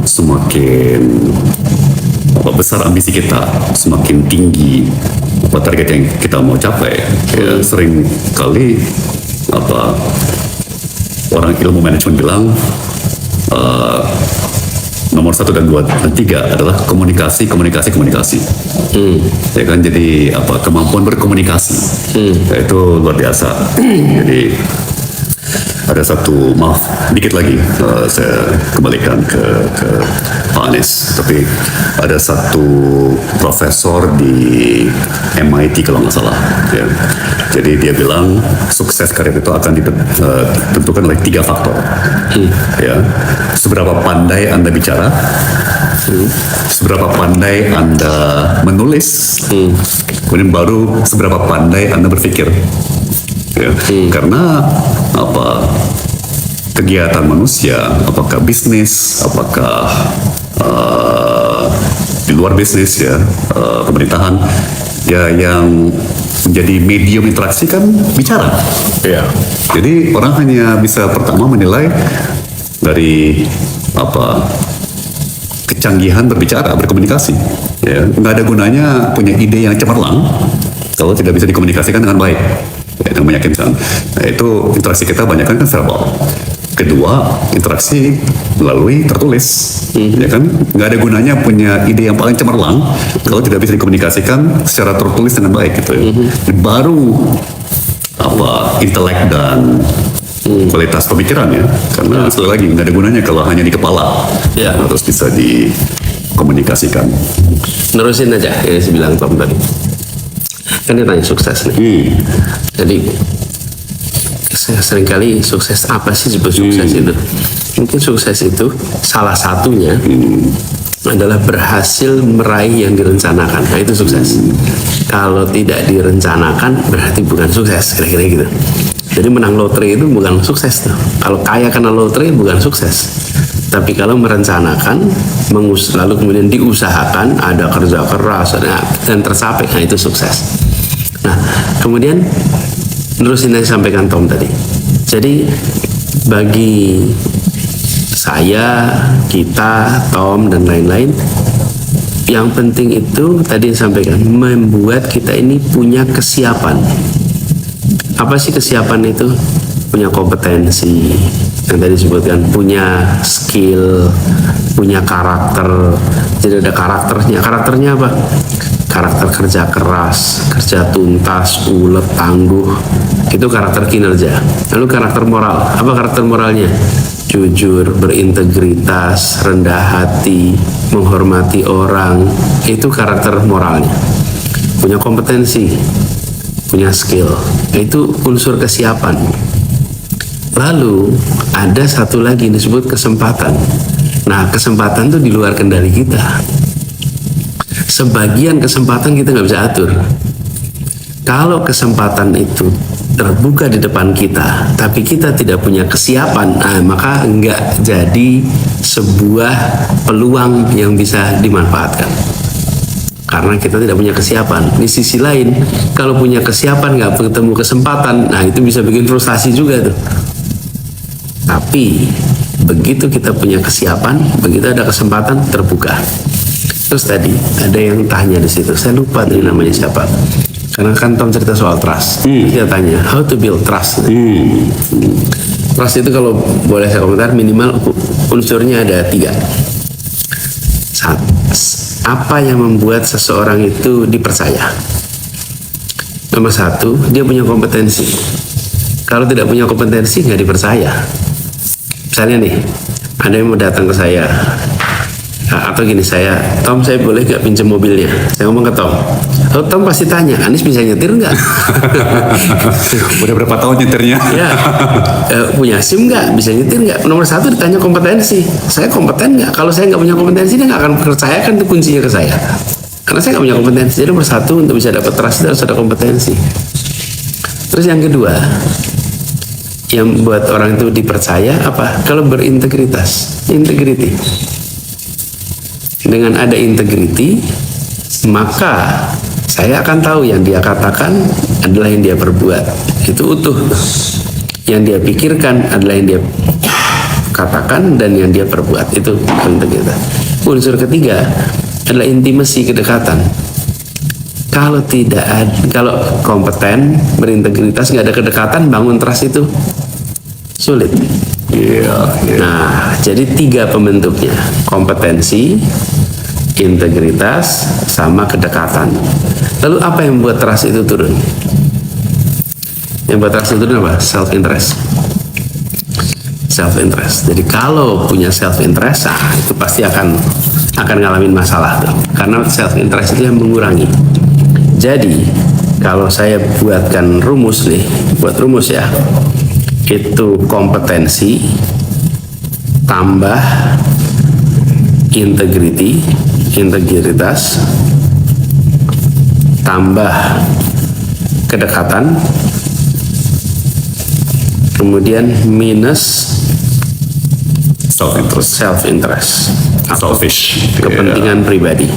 semakin besar ambisi kita, semakin tinggi target yang kita mau capai. Ya, sering kali orang ilmu manajemen bilang nomor 1 dan 2 dan 3 adalah komunikasi. Ya kan, jadi kemampuan berkomunikasi itu luar biasa. Jadi ada satu, maaf dikit lagi saya kembalikan ke Pak Anies, tapi ada satu profesor di MIT kalau nggak salah ya. Jadi dia bilang sukses karir itu akan ditentukan oleh 3 faktor ya. Seberapa pandai Anda bicara, seberapa pandai Anda menulis, kemudian baru seberapa pandai Anda berpikir ya. Karena kegiatan manusia, apakah bisnis, apakah di luar bisnis ya, pemerintahan ya, yang menjadi medium interaksi kan bicara ya. Jadi orang hanya bisa pertama menilai dari kecanggihan berbicara, berkomunikasi ya. Nggak ada gunanya punya ide yang cemerlang kalau tidak bisa dikomunikasikan dengan baik ya, yang meyakinkan. Nah, itu interaksi kita banyak kan verbal. Kedua, interaksi melalui tertulis, ya kan? Nggak ada gunanya punya ide yang paling cemerlang kalau tidak bisa dikomunikasikan secara tertulis dengan baik gitu ya. Baru intelek dan kualitas pemikiran ya, karena sekali lagi nggak ada gunanya kalau hanya di kepala ya, harus bisa dikomunikasikan. Nerusin aja yang saya bilang Tom tadi, kan dia tanya sukses nih. Jadi seringkali sukses apa sih disebut sukses itu? Mungkin sukses itu salah satunya adalah berhasil meraih yang direncanakan. Nah, itu sukses. Kalau tidak direncanakan berarti bukan sukses, kira-kira gitu. Jadi menang lotre itu bukan sukses tuh. Kalau kaya karena lotre bukan sukses. Tapi kalau merencanakan, lalu kemudian diusahakan, ada kerja keras dan tercapai, nah itu sukses. Nah, kemudian nerusin yang sampaikan Tom tadi. Jadi bagi saya, kita, Tom dan lain-lain, yang penting itu tadi disampaikan, membuat kita ini punya kesiapan. Apa sih kesiapan itu? Punya kompetensi yang tadi disebutkan, punya skill, punya karakter. Jadi ada karakternya. Karakternya apa? Karakter kerja keras, kerja tuntas, ulet, tangguh. Itu karakter kinerja. Lalu karakter moral. Apa karakter moralnya? Jujur, berintegritas, rendah hati, menghormati orang. Itu karakter moralnya. Punya kompetensi, punya skill. Itu unsur kesiapan. Lalu ada satu lagi disebut kesempatan. Nah, kesempatan itu di luar kendali kita. Sebagian kesempatan kita nggak bisa atur. Kalau kesempatan itu terbuka di depan kita, tapi kita tidak punya kesiapan, maka nggak jadi sebuah peluang yang bisa dimanfaatkan. Karena kita tidak punya kesiapan. Di sisi lain, kalau punya kesiapan nggak ketemu kesempatan, nah itu bisa bikin frustasi juga tuh. Tapi begitu kita punya kesiapan, begitu ada kesempatan terbuka. Terus tadi ada yang tanya di situ, saya lupa tadi namanya siapa. Karena kan Tom cerita soal trust. Dia tanya, how to build trust. Trust itu kalau boleh saya komentar, minimal unsurnya ada 3. Apa yang membuat seseorang itu dipercaya? Nomor 1, dia punya kompetensi. Kalau tidak punya kompetensi, nggak dipercaya. Misalnya nih, ada yang mau datang ke saya, atau gini, Tom saya boleh gak pinjam mobilnya? Saya ngomong ke Tom, Tom pasti tanya, Anies bisa nyetir nggak? Udah berapa tahun nyetirnya? Ya, punya SIM nggak? Bisa nyetir nggak? Nomor 1 ditanya kompetensi, saya kompeten nggak? Kalau saya nggak punya kompetensi, dia nggak akan percayakan itu kuncinya ke saya, karena saya nggak punya kompetensi. Jadi nomor 1 untuk bisa dapat trust harus ada kompetensi. Terus yang kedua, yang buat orang itu dipercaya apa? Kalau berintegritas, integrity. Dengan ada integrity, maka saya akan tahu yang dia katakan adalah yang dia perbuat. Itu utuh. Yang dia pikirkan adalah yang dia katakan dan yang dia perbuat, itu integritas. Unsur ketiga adalah intimasi, kedekatan. Kalau kalau kompeten, berintegritas, nggak ada kedekatan, bangun trust itu sulit. Nah, jadi 3 pembentuknya: kompetensi, integritas, sama kedekatan. Lalu apa yang membuat trust itu turun? Yang buat trust itu turun apa? Self interest. Self interest. Jadi kalau punya self interest, itu pasti akan ngalamin masalah tuh. Karena self interest itu yang mengurangi. Jadi kalau saya buatkan rumus nih, buat rumus ya, itu kompetensi tambah integritas tambah kedekatan, kemudian minus self interest atau selfish, kepentingan pribadi.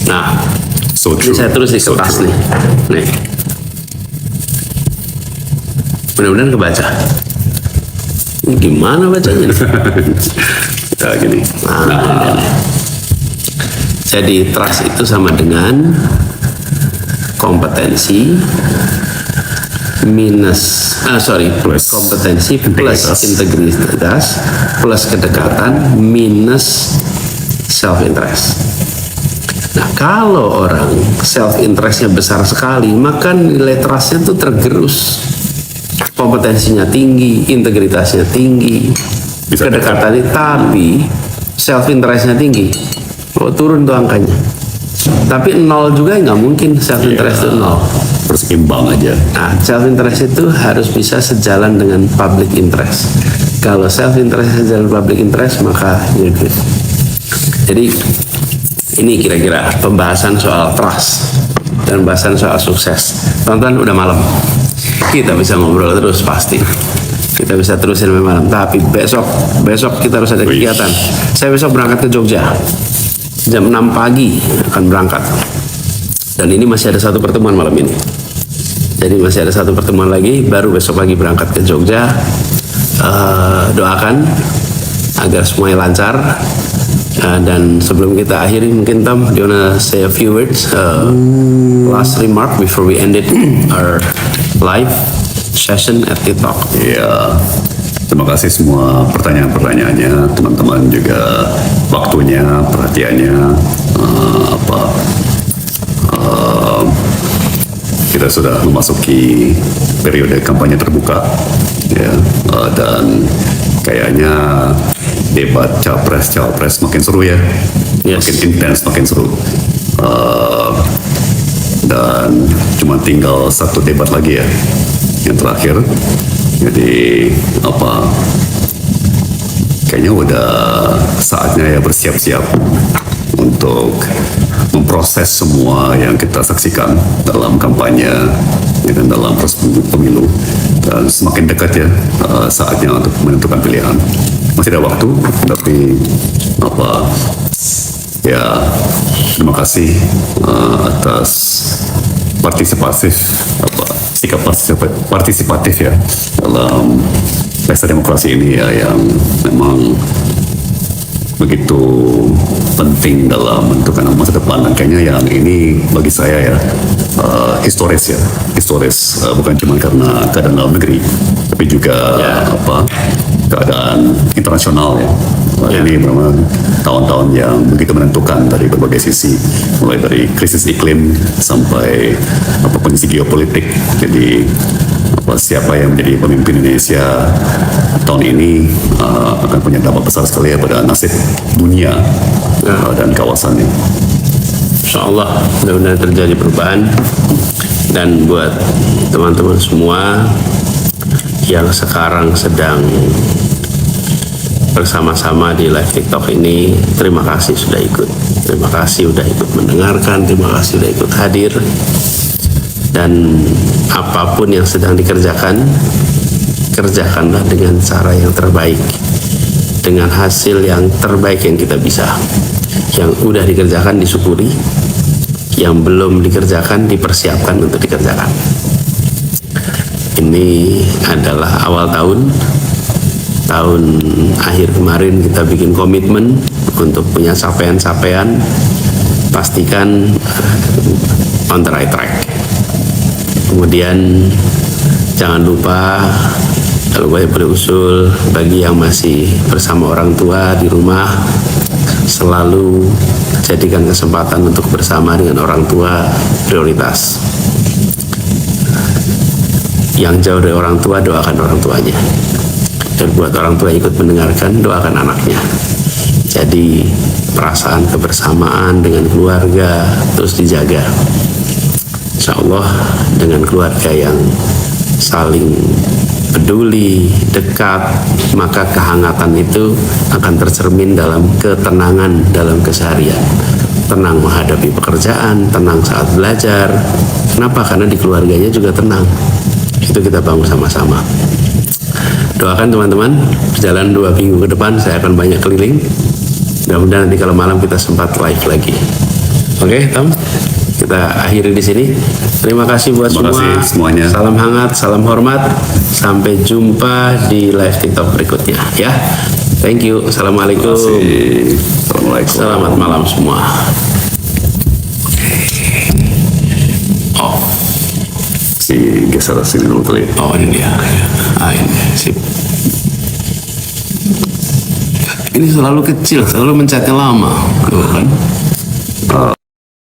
Nah, so ini true. saya tulis di kertas nih. Mudah-mudahan kebaca. Ini gimana bacanya? Ya, gini. Jadi trust itu sama dengan kompetensi plus kompetensi plus integritas plus kedekatan minus self interest. Nah, kalau orang self interestnya besar sekali, maka nilai trustnya tuh tergerus. Kompetensinya tinggi, integritasnya tinggi, kedekatannya, tapi self interestnya tinggi, turun tuh angkanya. Tapi 0 juga nggak mungkin, self interest itu 0. Berseimbang aja. Nah, self interest itu harus bisa sejalan dengan public interest. Kalau self interest sejalan public interest, maka gitu. Jadi ini kira-kira pembahasan soal trust dan pembahasan soal sukses. Teman-teman, udah malam. Kita bisa ngobrol terus pasti. Kita bisa terusin sampai malam. Tapi besok kita harus ada kegiatan. Saya besok berangkat ke Jogja. Jam 6 pagi akan berangkat. Dan ini masih ada 1 pertemuan malam ini. Jadi masih ada 1 pertemuan lagi, baru besok pagi berangkat ke Jogja. Doakan agar semuanya lancar. Dan sebelum kita akhiri, mungkin Tom, do you wanna say a few words, last remark before we ended our live session at TikTok? Ya, terima kasih semua pertanyaan-pertanyaannya, teman-teman juga waktunya, perhatiannya, kita sudah memasuki periode kampanye terbuka, ya, dan kayaknya debat cawapres makin seru ya, makin intens, makin seru. Dan cuma tinggal 1 debat lagi ya, yang terakhir. Jadi kayaknya udah saatnya ya bersiap-siap untuk memproses semua yang kita saksikan dalam kampanye dan dalam proses pemilu. Dan semakin dekat ya saatnya untuk menentukan pilihan. Masih ada waktu, tapi ya, terima kasih atas sikap partisipatif ya dalam pesta demokrasi ini ya, yang memang begitu penting dalam menentukan masa depan. Dan kayaknya yang ini bagi saya ya historis, bukan cuma karena keadaan dalam negeri, tapi juga keadaan internasional ya. Ini memang tahun-tahun yang begitu menentukan dari berbagai sisi, mulai dari krisis iklim sampai kondisi geopolitik. Jadi siapa yang menjadi pemimpin Indonesia tahun ini akan punya dampak besar sekali ya pada nasib dunia dan kawasannya. Insyaallah mudah-mudahan terjadi perubahan. Dan buat teman-teman semua yang sekarang sedang bersama-sama di live TikTok ini, terima kasih sudah ikut. Terima kasih sudah ikut mendengarkan, terima kasih sudah ikut hadir. Dan apapun yang sedang dikerjakan, kerjakanlah dengan cara yang terbaik, dengan hasil yang terbaik yang kita bisa. Yang udah dikerjakan disyukuri, yang belum dikerjakan dipersiapkan untuk dikerjakan. ini adalah awal tahun akhir kemarin kita bikin komitmen untuk punya capaian-capaian, pastikan on the right track. Kemudian jangan lupa kalau boleh usul bagi yang masih bersama orang tua di rumah, selalu jadikan kesempatan untuk bersama dengan orang tua prioritas. Yang jauh dari orang tua, doakan orang tuanya. Dan buat orang tua ikut mendengarkan, doakan anaknya. Jadi perasaan kebersamaan dengan keluarga terus dijaga. Insya Allah dengan keluarga yang saling peduli, dekat, maka kehangatan itu akan tercermin dalam ketenangan dalam keseharian. Tenang menghadapi pekerjaan, tenang saat belajar. Kenapa? Karena di keluarganya juga tenang. Itu kita bangun sama-sama. Doakan teman-teman, berjalan 2 minggu ke depan saya akan banyak keliling. Mudah-mudahan nanti kalau malam kita sempat live lagi. Oke, Tom? Kita akhiri di sini. Terima kasih buat Terima kasih semuanya. Salam hangat, salam hormat. Sampai jumpa di live TikTok berikutnya ya. Thank you. Assalamualaikum. Assalamualaikum. Selamat malam semua. Oh, Si geser sini dulu kali. oh ini dia. Ini sip. Ini selalu kecil, selalu mencetnya lama, tuh kan?